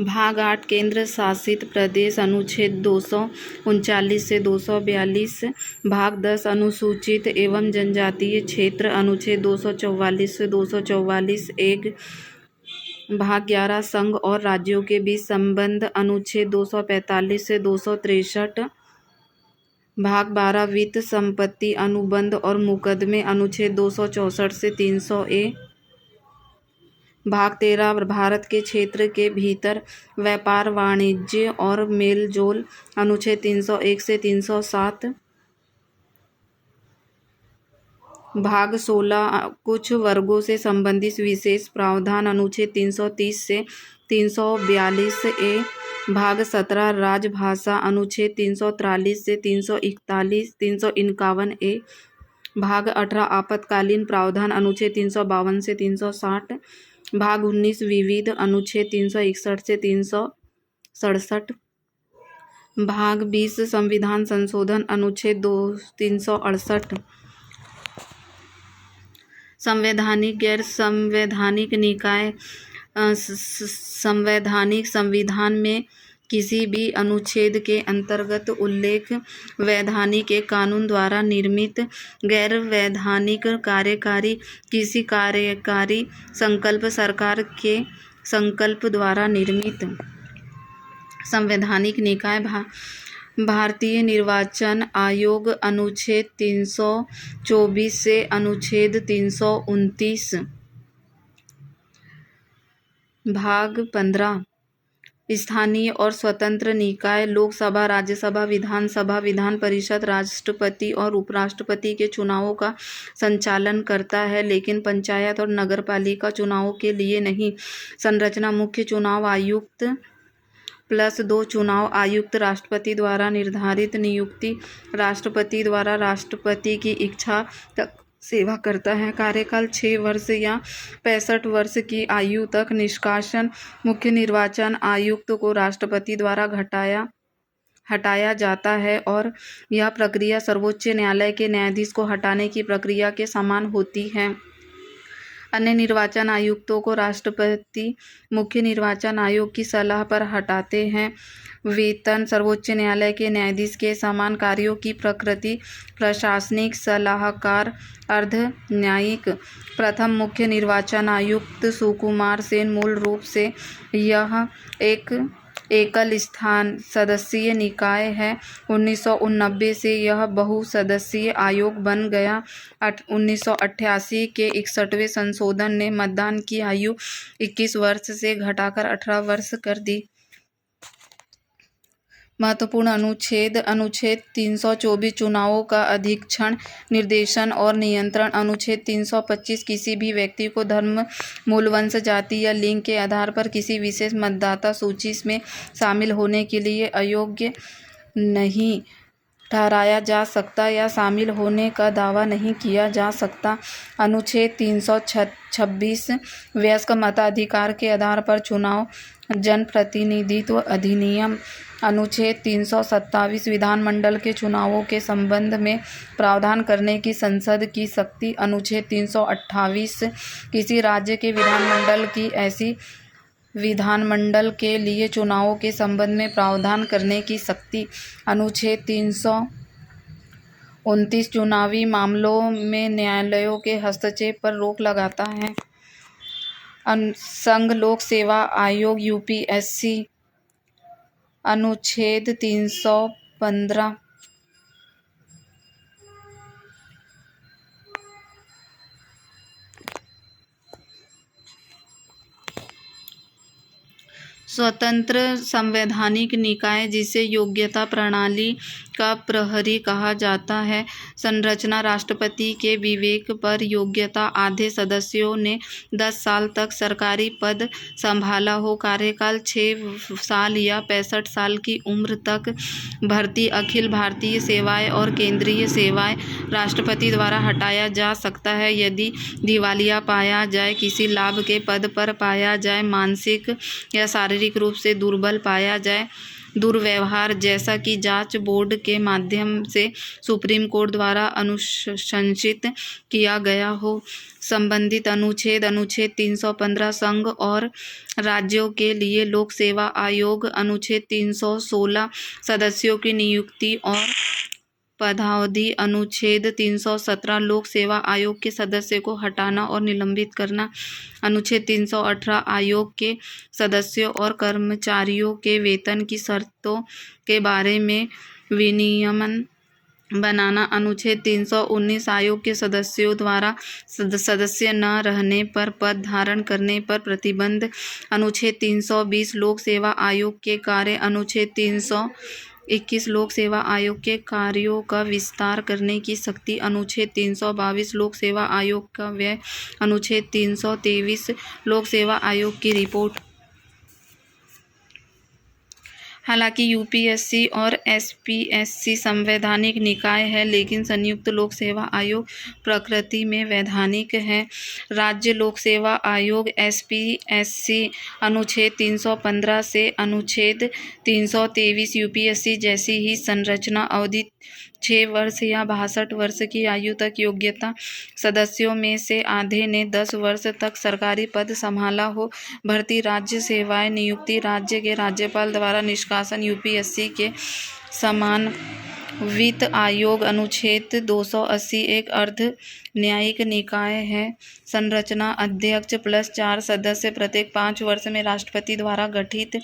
भाग 8 केंद्र शासित प्रदेश अनुच्छेद 239 से 242। भाग 10 अनुसूचित एवं जनजातीय क्षेत्र अनुच्छेद 244 से 244 एक। भाग 11 संघ और राज्यों के बीच संबंध अनुच्छेद 245 से 263। भाग 12 वित्त संपत्ति अनुबंध और मुकदमे अनुच्छेद 264 से 300 ए। भाग 13 भारत के क्षेत्र के भीतर व्यापार वाणिज्य और मेलजोल अनुच्छेद 301 से 307। भाग 16 कुछ वर्गों से संबंधित विशेष प्रावधान अनुच्छेद 330 से 342 ए। भाग 17 राजभाषा अनुच्छेद 343 से 351 ए। भाग 18 आपातकालीन प्रावधान अनुच्छेद 352 से 360। भाग 19 विविध अनुच्छेद 361 से 367। भाग 20 संविधान संशोधन अनुच्छेद 368। संवैधानिक गैर संवैधानिक निकाय संवैधानिक संविधान में किसी भी अनुच्छेद के अंतर्गत उल्लेख वैधानिक एक कानून द्वारा निर्मित गैर वैधानिक कार्यकारी किसी कार्यकारी संकल्प सरकार के संकल्प द्वारा निर्मित। संवैधानिक निकाय भारतीय निर्वाचन आयोग अनुच्छेद 324 से अनुच्छेद 329। भाग 15 स्थानीय और स्वतंत्र निकाय लोकसभा राज्यसभा विधानसभा विधान परिषद राष्ट्रपति और उपराष्ट्रपति के चुनावों का संचालन करता है, लेकिन पंचायत और नगरपालिका चुनावों के लिए नहीं। संरचना मुख्य चुनाव आयुक्त +2 चुनाव आयुक्त राष्ट्रपति द्वारा निर्धारित नियुक्ति राष्ट्रपति द्वारा राष्ट्रपति की इच्छा तक सेवा करता है। कार्यकाल 6 वर्ष या 65 वर्ष की आयु तक। निष्कासन मुख्य निर्वाचन आयुक्त को राष्ट्रपति द्वारा हटाया जाता है और यह प्रक्रिया सर्वोच्च न्यायालय के न्यायाधीश को हटाने की प्रक्रिया के समान होती है। अन्य निर्वाचन आयुक्तों को राष्ट्रपति मुख्य निर्वाचन आयोग की सलाह पर हटाते हैं। वेतन सर्वोच्च न्यायालय के न्यायाधीश के समान कार्यों की प्रकृति प्रशासनिक सलाहकार अर्ध न्यायिक। प्रथम मुख्य निर्वाचन आयुक्त सुकुमार सेन मूल रूप से यह एक एकल स्थान सदस्यीय निकाय है। 1989 से यह बहुसदस्यीय आयोग बन गया। 1988 के 61वें संशोधन ने मतदान की आयु 21 वर्ष से घटाकर 18 वर्ष कर दी। महत्वपूर्ण अनुच्छेद 324 चुनावों का अधीक्षण निर्देशन और नियंत्रण। अनुच्छेद 325 किसी भी व्यक्ति को धर्म मूल वंश जाति या लिंग के आधार पर किसी विशेष मतदाता सूची में शामिल होने के लिए अयोग्य नहीं ठहराया जा सकता या शामिल होने का दावा नहीं किया जा सकता। अनुच्छेद 326 वयस्क मताधिकार के आधार पर चुनाव जनप्रतिनिधित्व अधिनियम। अनुच्छेद 327 विधानमंडल के चुनावों के संबंध में प्रावधान करने की संसद की शक्ति। अनुच्छेद 328 किसी राज्य के विधानमंडल की ऐसी विधानमंडल के लिए चुनावों के संबंध में प्रावधान करने की शक्ति। अनुच्छेद 329 चुनावी मामलों में न्यायालयों के हस्तक्षेप पर रोक लगाता है। संघ लोक सेवा आयोग यूपीएससी। अनुच्छेद 315 स्वतंत्र संवैधानिक निकाय जिसे योग्यता प्रणाली का प्रहरी कहा जाता है। संरचना राष्ट्रपति के विवेक पर योग्यता। आधे सदस्यों ने 10 साल तक सरकारी पद संभाला हो। कार्यकाल 6 साल या 65 साल की उम्र तक। भर्ती अखिल भारतीय सेवाएं और केंद्रीय सेवाएं। राष्ट्रपति द्वारा हटाया जा सकता है यदि दिवालिया पाया जाए, किसी लाभ के पद पर पाया जाए, मानसिक या शारीरिक शारीरिक रूप से दुर्बल पाया जाए, दुर्व्यवहार जैसा कि जांच बोर्ड के माध्यम से सुप्रीम कोर्ट द्वारा अनुशंसित किया गया हो। संबंधित अनुच्छेद 315 संघ और राज्यों के लिए लोक सेवा आयोग, अनुच्छेद 316 सदस्यों की नियुक्ति और पदावधि, अनुच्छेद 317 लोक सेवा आयोग के सदस्य को हटाना और निलंबित करना, अनुच्छेद 318 आयोग के सदस्यों और कर्मचारियों के वेतन की शर्तों के बारे में विनियमन बनाना, अनुच्छेद 319 आयोग के सदस्यों द्वारा सदस्य न रहने पर पद धारण करने पर प्रतिबंध, अनुच्छेद 320 लोक सेवा आयोग के कार्य, अनुच्छेद 321 लोक सेवा आयोग के कार्यों का विस्तार करने की शक्ति, अनुच्छेद 322 लोक सेवा आयोग का व्यय, अनुच्छेद 323 लोक सेवा आयोग की रिपोर्ट। हालांकि यूपीएससी और एसपीएससी संवैधानिक निकाय है, लेकिन संयुक्त लोक सेवा आयोग प्रकृति में वैधानिक है। राज्य लोक सेवा आयोग एसपीएससी अनुच्छेद 315 से अनुच्छेद 323 यूपीएससी जैसी ही संरचना, अवधि 6 वर्ष या 62 वर्ष की आयु तक योग्यता, सदस्यों में से आधे ने 10 वर्ष तक सरकारी पद संभाला हो, भर्ती राज्य सेवाएं, नियुक्ति राज्य के राज्यपाल द्वारा, निष्कासन यूपीएससी के समान। वित्त आयोग अनुच्छेद 280 एक अर्ध न्यायिक निकाय है। संरचना अध्यक्ष प्लस 4 सदस्य, प्रत्येक 5 वर्ष में राष्ट्रपति द्वारा गठित।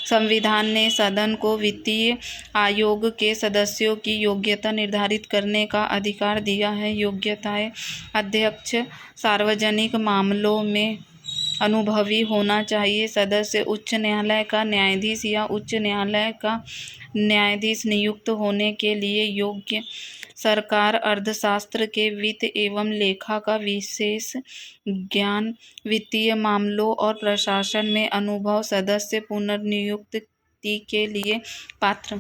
संविधान ने सदन को वित्तीय आयोग के सदस्यों की योग्यता निर्धारित करने का अधिकार दिया है। योग्यताएं: अध्यक्ष सार्वजनिक मामलों में अनुभवी होना चाहिए। सदस्य उच्च न्यायालय का न्यायाधीश या उच्च न्यायालय का न्यायाधीश नियुक्त होने के लिए योग्य। सरकार, अर्थशास्त्र के वित्त एवं लेखा का विशेष ज्ञान, वित्तीय मामलों और प्रशासन में अनुभव। सदस्य पुनर्नियुक्ति के लिए पात्र।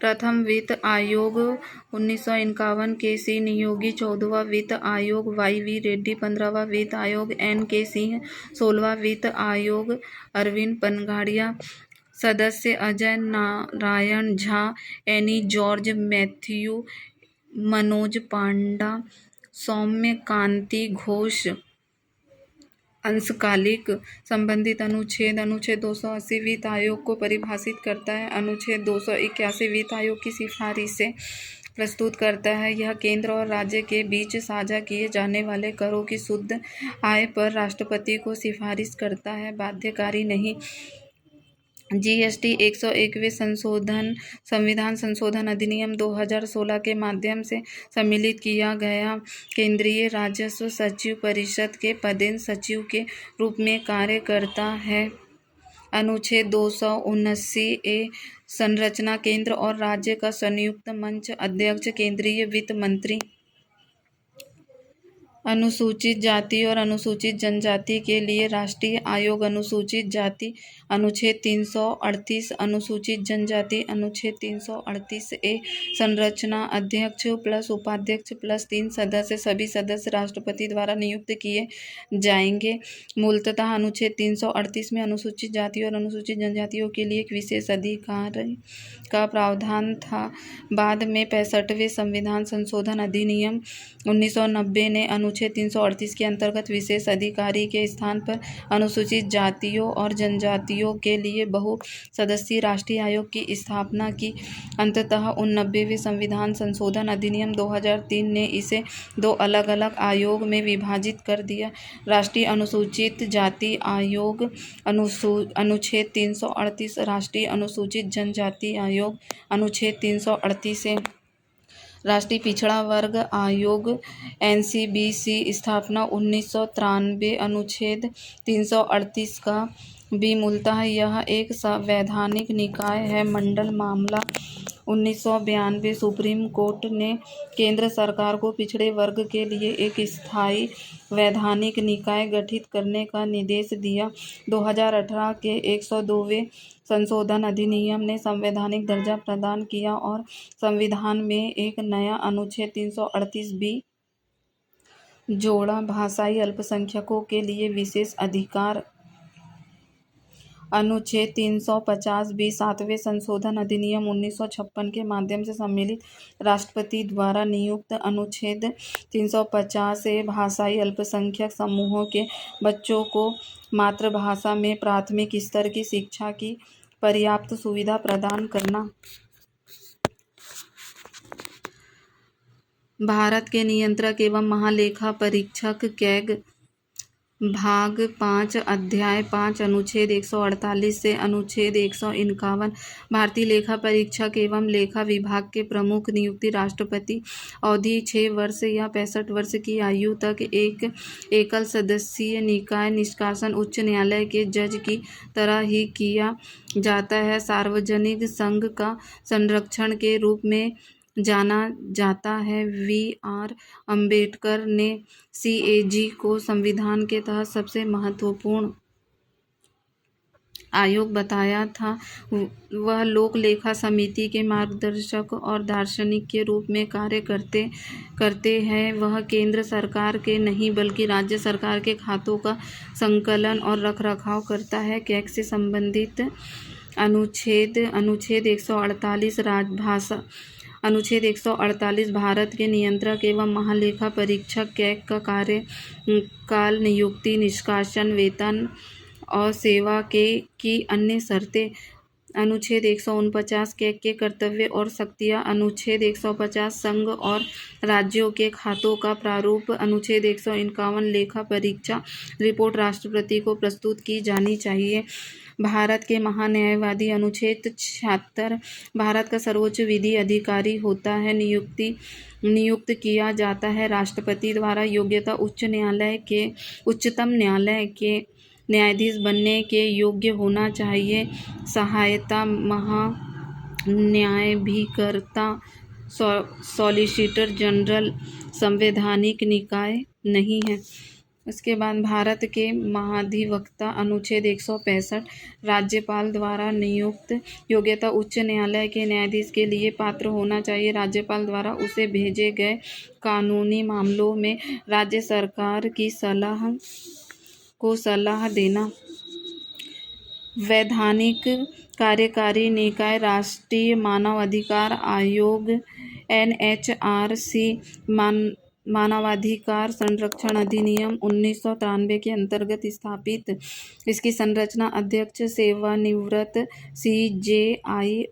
प्रथम वित्त आयोग 1951 के सी नियोगी, 14वां वित्त आयोग वाई वी रेड्डी, 15वां वित्त आयोग एन के सिंह, 16वां वित्त आयोग अरविंद पनगाड़िया। सदस्य: Ajay Narayan Jha, Annie George, Matthew, Manoj Panda, Saumya Kanti Ghosh. अंशकालिक। संबंधित अनुच्छेद 280 वित्त आयोग को परिभाषित करता है। अनुच्छेद 281 वित्त आयोग की सिफारिशें प्रस्तुत करता है। यह केंद्र और राज्य के बीच साझा किए जाने वाले करों की शुद्ध आय पर राष्ट्रपति को सिफारिश करता है, बाध्यकारी नहीं। जीएसटी 101वें संविधान संशोधन अधिनियम 2016 के माध्यम से सम्मिलित किया गया। केंद्रीय राजस्व सचिव परिषद के पदेन सचिव के रूप में कार्य करता है। अनुच्छेद 279 संरचना, केंद्र और राज्य का संयुक्त मंच, अध्यक्ष केंद्रीय वित्त मंत्री। अनुसूचित जाति और अनुसूचित जनजाति के लिए राष्ट्रीय आयोग, अनुसूचित जाति अनुच्छेद 338, अनुसूचित जनजाति अनुच्छेद 338 ए। संरचना अध्यक्ष प्लस उपाध्यक्ष प्लस 3 सदस्य, सभी सदस्य राष्ट्रपति द्वारा नियुक्त किए जाएंगे। मूलतः अनुच्छेद 338 में अनुसूचित जाति और अनुसूचित जनजातियों के लिए एक विशेष अधिकार का प्रावधान था। बाद में 65वें संविधान संशोधन अधिनियम 1990 ने अनुच्छेद 338 के अंतर्गत विशेष अधिकारी के स्थान पर अनुसूचित जातियों और जनजातियों के लिए बहु सदस्यीय राष्ट्रीय आयोग की स्थापना की। अंततः 89वें संविधान संशोधन अधिनियम 2003 ने इसे 2 अलग अलग आयोग में विभाजित कर दिया। राष्ट्रीय अनुसूचित जाति आयोग अनुच्छेद 338, राष्ट्रीय अनुसूचित जनजाति आयोग अनुच्छेद 338 है। राष्ट्रीय पिछड़ा वर्ग आयोग एनसीबीसी स्थापना 1993 अनुच्छेद 338 का भी। मूलतः यह एक संवैधानिक निकाय है। मंडल मामला 1992 सुप्रीम कोर्ट ने केंद्र सरकार को पिछड़े वर्ग के लिए एक स्थायी वैधानिक निकाय गठित करने का निर्देश दिया। 2018 के 102वें संशोधन अधिनियम ने संवैधानिक दर्जा प्रदान किया और संविधान में एक नया अनुच्छेद 338 जोड़ा। भाषाई अल्पसंख्यकों के लिए विशेष अधिकार अनुच्छेद 350 7वें संशोधन अधिनियम 1956 के माध्यम से सम्मिलित राष्ट्रपति द्वारा नियुक्त अनुच्छेद 350 भाषाई अल्पसंख्यक समूहों के बच्चों को मातृभाषा में प्राथमिक स्तर की शिक्षा की पर्याप्त सुविधा प्रदान करना। भारत के नियंत्रक एवं महालेखा परीक्षक कैग भाग 5 अध्याय 5 अनुच्छेद 148 से अनुच्छेद 151 भारतीय लेखा परीक्षक एवं लेखा विभाग के प्रमुख नियुक्ति राष्ट्रपति अवधि 6 वर्ष या 65 वर्ष की आयु तक एक एकल सदस्यीय निकाय निष्कासन उच्च न्यायालय के जज की तरह ही किया जाता है। सार्वजनिक संघ का संरक्षण के रूप में जाना जाता है। V.R. अम्बेडकर ने CAG को संविधान के तहत सबसे महत्वपूर्ण आयोग बताया था। वह लोक लेखा समिति के मार्गदर्शक और दार्शनिक के रूप में कार्य करते हैं। वह केंद्र सरकार के नहीं बल्कि राज्य सरकार के खातों का संकलन और रखरखाव करता है। कैग से संबंधित अनुच्छेद 148 राजभाषा अनुच्छेद 148 भारत के नियंत्रक एवं महालेखा परीक्षक कैग का कार्यकाल, नियुक्ति, निष्कासन, वेतन और सेवा की अन्य शर्तें। अनुच्छेद 149 कैग के कर्तव्य और शक्तियाँ। अनुच्छेद 150 संघ और राज्यों के खातों का प्रारूप। अनुच्छेद 151 लेखा परीक्षा रिपोर्ट राष्ट्रपति को प्रस्तुत की जानी चाहिए। भारत के महान्यायवादी। अनुच्छेद 76 भारत का सर्वोच्च विधि अधिकारी होता है। नियुक्त किया जाता है राष्ट्रपति द्वारा। योग्यता उच्चतम न्यायालय के न्यायाधीश बनने के योग्य होना चाहिए। सहायता महान्यायाधिकर्ता सॉलिसिटर जनरल संवैधानिक निकाय नहीं है। उसके बाद भारत के महाधिवक्ता। अनुच्छेद 165 राज्यपाल द्वारा नियुक्त। योग्यता उच्च न्यायालय के न्यायाधीश के लिए पात्र होना चाहिए। राज्यपाल द्वारा उसे भेजे गए कानूनी मामलों में राज्य सरकार की सलाह देना। वैधानिक कार्यकारी निकाय। राष्ट्रीय मानव अधिकार आयोग NHRC मानवाधिकार संरक्षण अधिनियम 1993 के अंतर्गत स्थापित। इसकी संरचना अध्यक्ष, सेवानिवृत्त CJI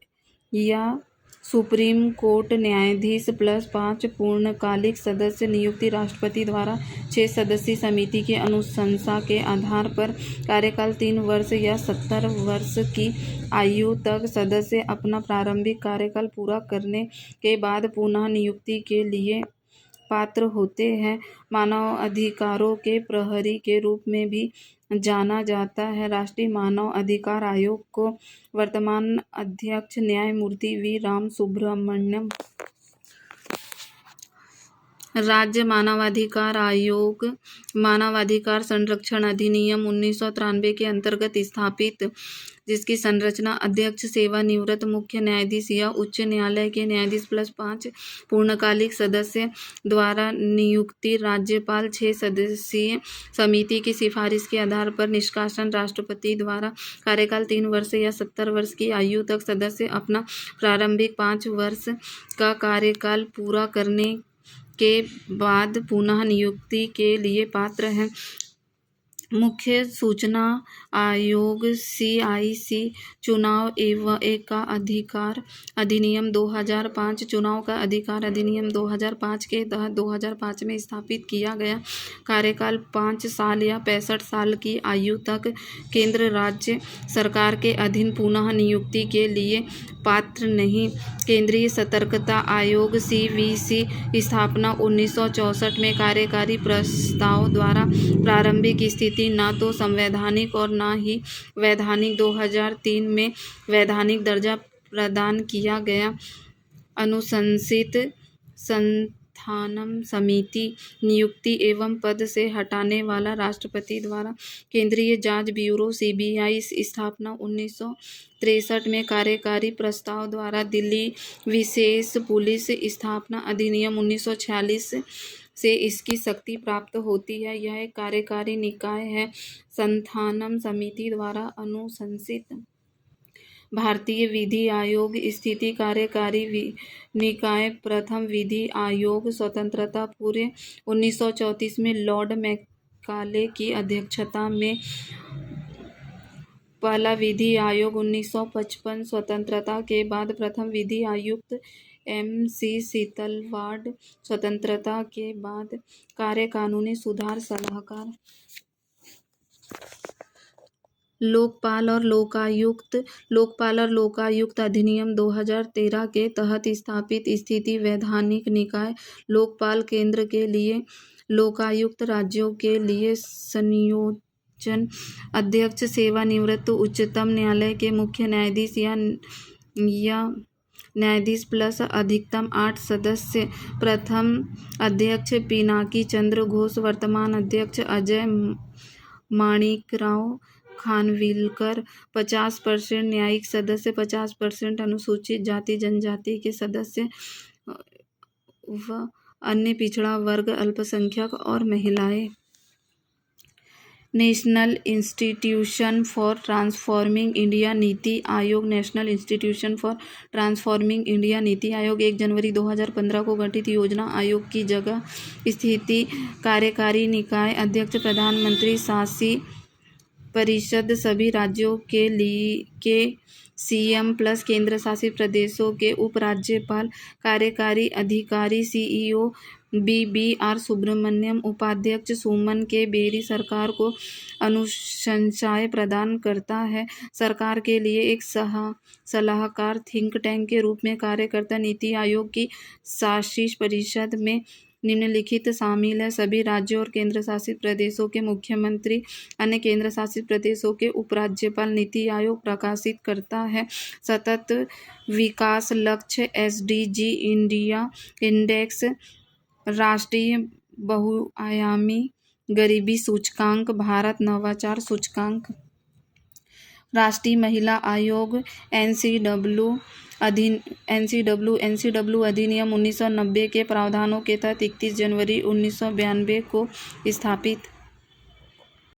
या सुप्रीम कोर्ट न्यायाधीश प्लस 5 पूर्णकालिक सदस्य। नियुक्ति राष्ट्रपति द्वारा 6 सदस्यीय समिति की अनुशंसा के आधार पर। कार्यकाल 3 वर्ष या 70 वर्ष की आयु तक। सदस्य अपना प्रारंभिक कार्यकाल पूरा करने के बाद पुनः नियुक्ति के लिए पात्र होते हैं। मानव अधिकारों के प्रहरी के रूप में भी जाना जाता है। राष्ट्रीय मानव अधिकार आयोग को वर्तमान अध्यक्ष न्यायमूर्ति V. राम सुब्रमण्यम। राज्य मानवाधिकार आयोग मानवाधिकार संरक्षण अधिनियम 1993 के अंतर्गत स्थापित, जिसकी संरचना अध्यक्ष, सेवानिवृत्त मुख्य न्यायाधीश या उच्च न्यायालय के न्यायाधीश प्लस 5 पूर्णकालिक सदस्य द्वारा नियुक्ति। राज्यपाल 6 सदस्यीय समिति की सिफारिश के आधार पर। निष्कासन राष्ट्रपति द्वारा। कार्यकाल 3 वर्ष या 70 वर्ष की आयु तक। सदस्य अपना प्रारंभिक 5 वर्ष का कार्यकाल पूरा करने के बाद पुनः नियुक्ति के लिए पात्र हैं। मुख्य सूचना आयोग CIC चुनाव का अधिकार अधिनियम 2005 चुनाव का अधिकार अधिनियम 2005 के तहत 2005 में स्थापित किया गया। कार्यकाल 5 साल या 65 साल की आयु तक। केंद्र राज्य सरकार के अधीन पुनः नियुक्ति के लिए पात्र नहीं। केंद्रीय सतर्कता आयोग CVC स्थापना 1964 में। कार्यकारी प्रस्ताव द्वारा प्रारंभिक स्थिति न तो संवैधानिक और न ही वैधानिक। 2003 में वैधानिक दर्जा प्रदान किया गया। अनुशंसित संस्थानम समिति नियुक्ति एवं पद से हटाने वाला राष्ट्रपति द्वारा केंद्रीय जांच ब्यूरो सीबीआई स्थापना 1963 में कार्यकारी प्रस्ताव द्वारा दिल्ली विशेष पुलिस स्थापना अधिनियम 1946 से इसकी शक्ति प्राप्त होती है। यह एक कार्यकारी निकाय है। संस्थानम समिति द्वारा अनुशंसित भारतीय विधि आयोग स्थिति कार्यकारी निकाय प्रथम विधि आयोग स्वतंत्रता पूर्व 1934 में लॉर्ड मैकाले की अध्यक्षता में पहला विधि आयोग 1955 स्वतंत्रता के बाद प्रथम विधि आयुक्त MC शीतलवाड़ स्वतंत्रता के बाद कार्य कानूनी सुधार सलाहकार लोकपाल और लोकायुक्त अधिनियम 2013 के तहत स्थापित स्थिति वैधानिक निकाय लोकपाल केंद्र के लिए, लोकायुक्त राज्यों के लिए संयोजन अध्यक्ष सेवानिवृत्त उच्चतम न्यायालय के मुख्य न्यायाधीश या न्यायाधीश प्लस अधिकतम 8 सदस्य। प्रथम अध्यक्ष पिनाकी चंद्र घोष, वर्तमान अध्यक्ष अजय माणिकराव खानविलकर। 50% न्यायिक सदस्य, 50% अनुसूचित जाति जनजाति के सदस्य व अन्य पिछड़ा वर्ग, अल्पसंख्यक और महिलाएं। National institution for transforming India NITI Aayog. National institution for transforming India NITI Aayog 1 जनवरी 2015 को गठित योजना आयोग की जगह स्थिति कार्यकारी निकाय। अध्यक्ष प्रधानमंत्री, शासी परिषद सभी राज्यों के CM प्लस केंद्र शासित प्रदेशों के उपराज्यपाल। कार्यकारी अधिकारी CEO BR सुब्रमण्यम। उपाध्यक्ष सुमन के बेरी सरकार को अनुशंसाएं प्रदान करता है। सरकार के लिए एक सलाहकार थिंक टैंक के रूप में कार्य करता है। नीति आयोग की शासी परिषद में निम्नलिखित शामिल है: सभी राज्यों और केंद्र शासित प्रदेशों के मुख्यमंत्री, अन्य केंद्र शासित प्रदेशों के उपराज्यपाल। नीति आयोग प्रकाशित करता है सतत विकास लक्ष्य SDG, इंडिया इंडेक्स, राष्ट्रीय बहुआयामी गरीबी सूचकांक, भारत नवाचार सूचकांक। राष्ट्रीय महिला आयोग NCW अधिनियम 1990 के प्रावधानों के तहत 31 जनवरी 1992 को स्थापित।